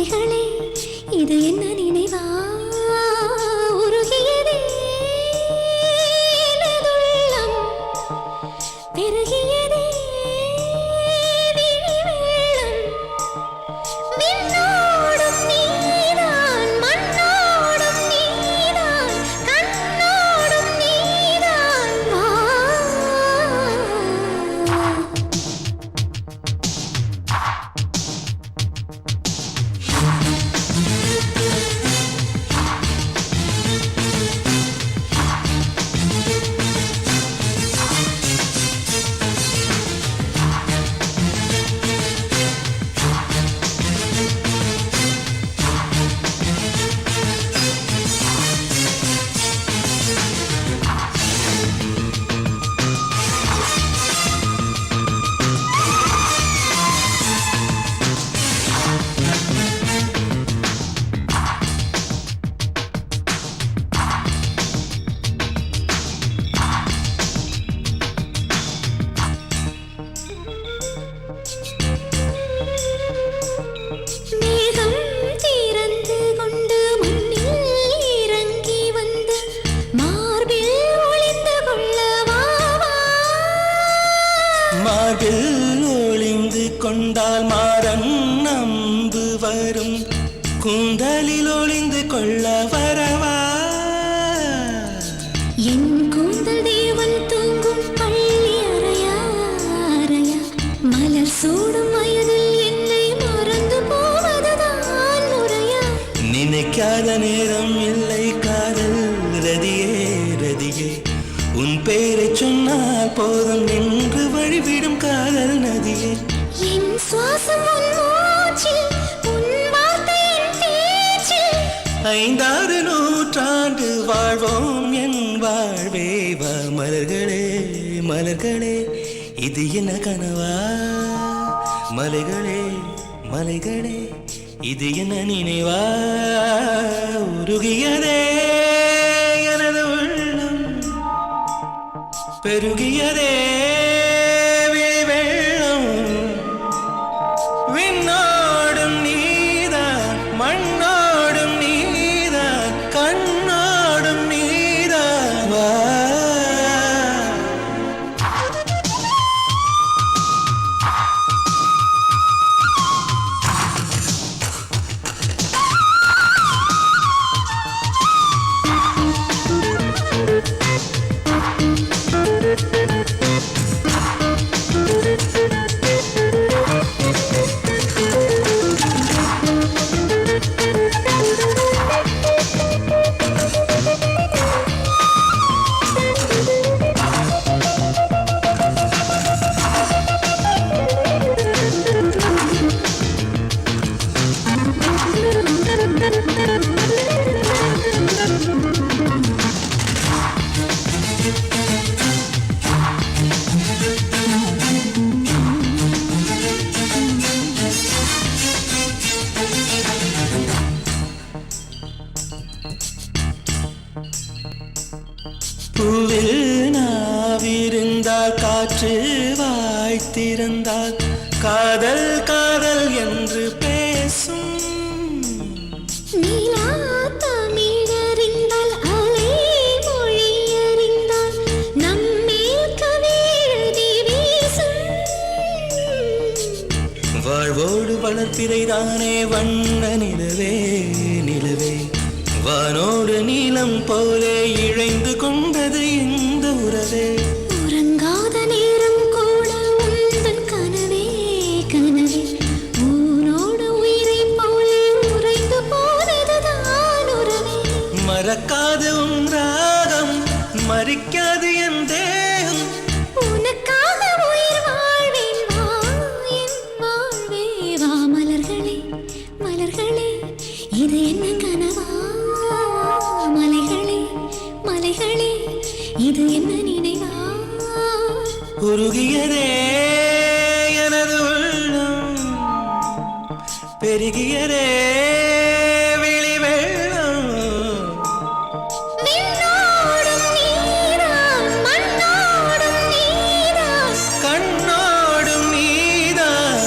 மலைகளே இது என்ன நினைவா உருகியதே எனதுள்ளம் பெருகியதே விழிவெள்ளம் விண்ணோடும் நீதான் மண்ணோடும் நீதான் கண்ணோடும் நீதான் வா மேகம் திறந்து கொண்டு மண்ணில் இறங்கி வந்து மார்பில் ஒளிந்து கொள்ளவா மார்பில் ஒளிந்து கொண்டால் மாறன் நம்பு வரும் கூந்தலில் ஒளிந்து கொள்ள வரவா என் கூந்தல் தேவன் தூங்கும் பள்ளி அறையா அறையா மலர் சூடும் வயதில் என்னை மறந்து போவதுதான் முறையா நினைக்காத நேரம் இல்லை காதல் ரதியே ரதியே உன் பேரை சொன்னால் போதும் நின்று வழிவிடும் காதல் நதியே என் சுவாசம் உன் மூச்சில் உன் வார்த்தையின் பேச்சில் 5 நூற்றாண்டு வாழ்வோம் என் வாழ்வே வா மலர்களே மலர்களே இது என்ன கனவா மலைகளே மலைகளே இது என்ன நினைவா உருகியதே எனது உள்ளம் பெருகியதே விழிவெள்ளம் விண்ணோடும் நீதான் மண்ணோடும் நீதான் கண்ணோடும் நீதான் வா பூவில் நாவிருந்தால் காற்று வாய்த்திருந்தால் காதல் காதல் என்று பேசும் நீலா தமிழறிந்தால் அலை மொழியறிந்தால் நம்மேல் கவிழ்தி வீசும் வாழ்வோடு வளர்ப்பிறைதானே வண்ண நிலவே நிலவே வானோடு நீலம் போலே இழைந்து கொண்டது இந்த உறவே உறங்காத நேரம் கூட உந்தன் கனவே கனவே ஊனோடு உயிரை போலே உறைந்து போனதுதான் உறவே மறக்காது உன் ராகம் மறிக்காது என் தேகம் உனக்காக உயிர் வாழ்வேன் வா என் வாழ்வே வா மலர்களே மலர்களே இது என்ன கனவா மலைகளே மலைகளே இது என்ன நினைவா உருகியதே எனது உள்ளம் பெருகியதே விழிவெள்ளம் விண்ணோடும் நீதான் மண்ணோடும் நீதான் கண்ணோடும் நீதான்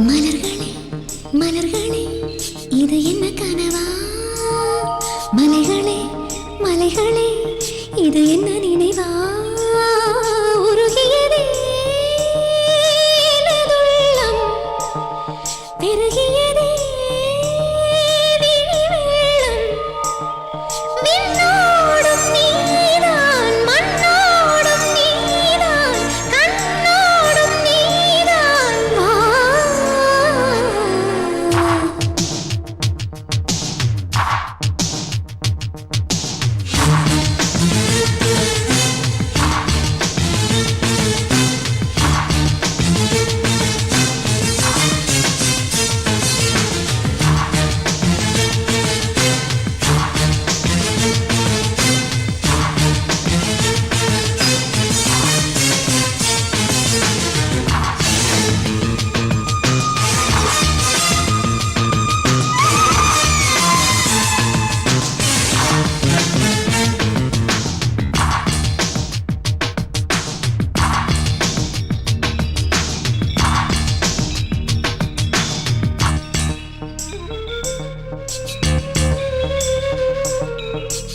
மலர்களே மலர்களே இது என்ன கனவா மலைகளே மலைகளே இது என்ன நினைவா உருகியதே எனதுள்ளம் பெருகியதே விழி வெள்ளம் விண்ணோடும் நீதான் மண்ணோடும் நீதான் கண்ணோடும் நீதான் வா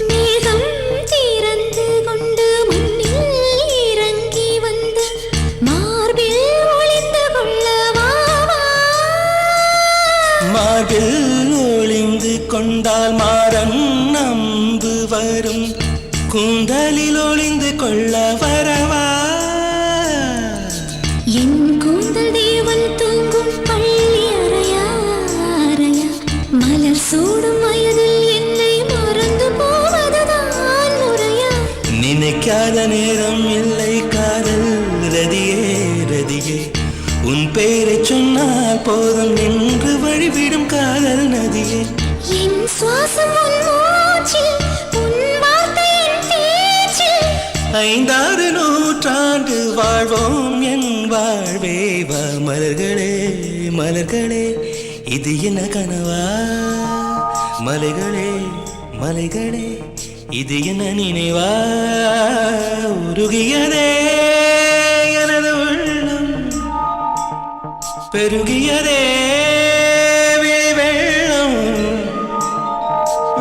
மேகம் திறந்து கொண்டு மண்ணில் இறங்கி வந்து மார்பில் ஒளிந்து கொள்ளவா மார்பில் ஒளிந்து கொண்டால் மாறன் நம்பு வரும் கூந்தலில் ஒளிந்து கொள்ள வரவா என் கூந்தல் தேவன் தூங்கும் பள்ளி அறையா அறையா மலர் சூடும் வயதில் என்னை மறந்து போவதுதான் முறையா நினைக்காத நேரம் இல்லை காதல் ரதியே ரதியே உன் பெயரை சொன்னால் போதும் என்று வழிவிடும் காதல் நதியே என் சுவாசம் உன் மூச்சில் உன் வார்த்தை என் பேச்சில் 5 நூற்றாண்டு வாழ்வோம் என் வாழ்வே வா மலர்களே மலர்களே இது என்ன கனவா மலைகளே மலைகளே இது என்ன நினைவா உருகியதே எனது உள்ளம் பெருகியதே விழி வெள்ளம்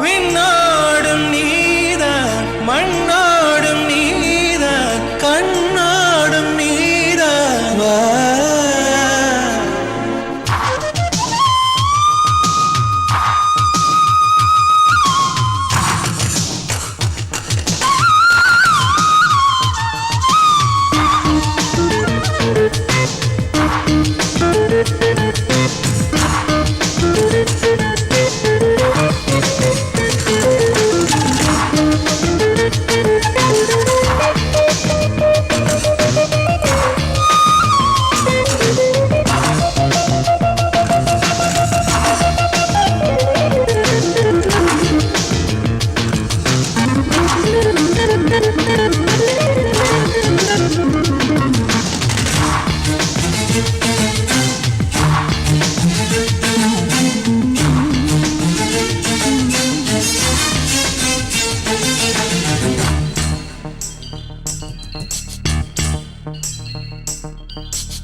விண்ணோடும் நீதான் மண்ணோடும் நீதான் கண்ணோடும் நீதான் வா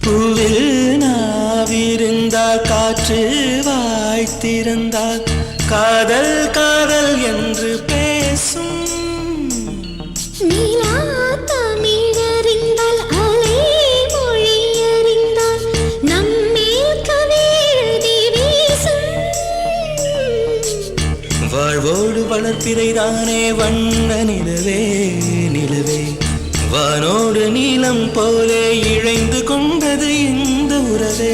பூவில் நாவிருந்தால் காற்று வாய்த்திருந்தால் காதல் காதல் என்று பேசும் நீலா தமிழறிந்தால் அலை மொழியறிந்தால் நம்மேல் கவி எழுதி வீசும் வாழ்வோடு வளர்ப்பிறைதானே வண்ண நிலவே நிலவே வானோடு நீலம் போலே இழைந்து கொண்டது இந்த உறவே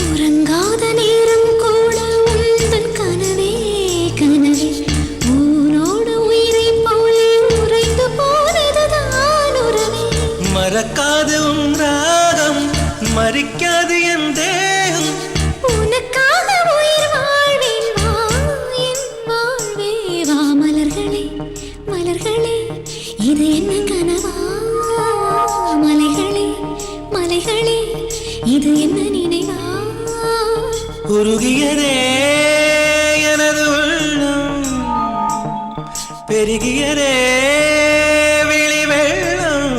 உறங்காத நேரம் கூட உந்தன் கனவே பெருகியதே விழி வெள்ளம்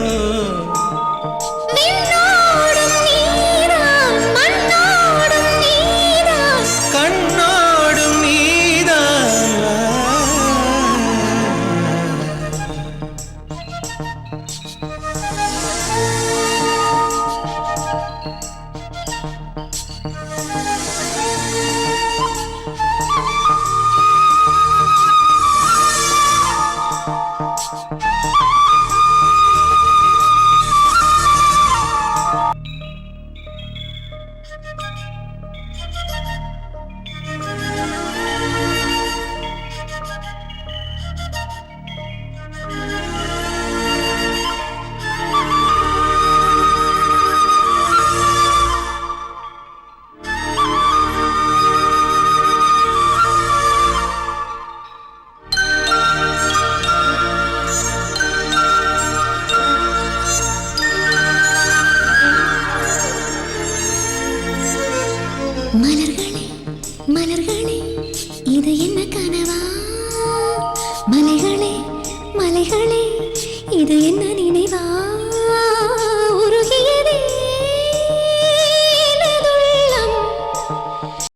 விண்ணோடும் நீதான் மண்ணோடும் நீதான் கண்ணோடும் நீதான் மலர்களே மலர்களே இது என்ன கனவா மலைகளே மலைகளே இது என்ன நினைவா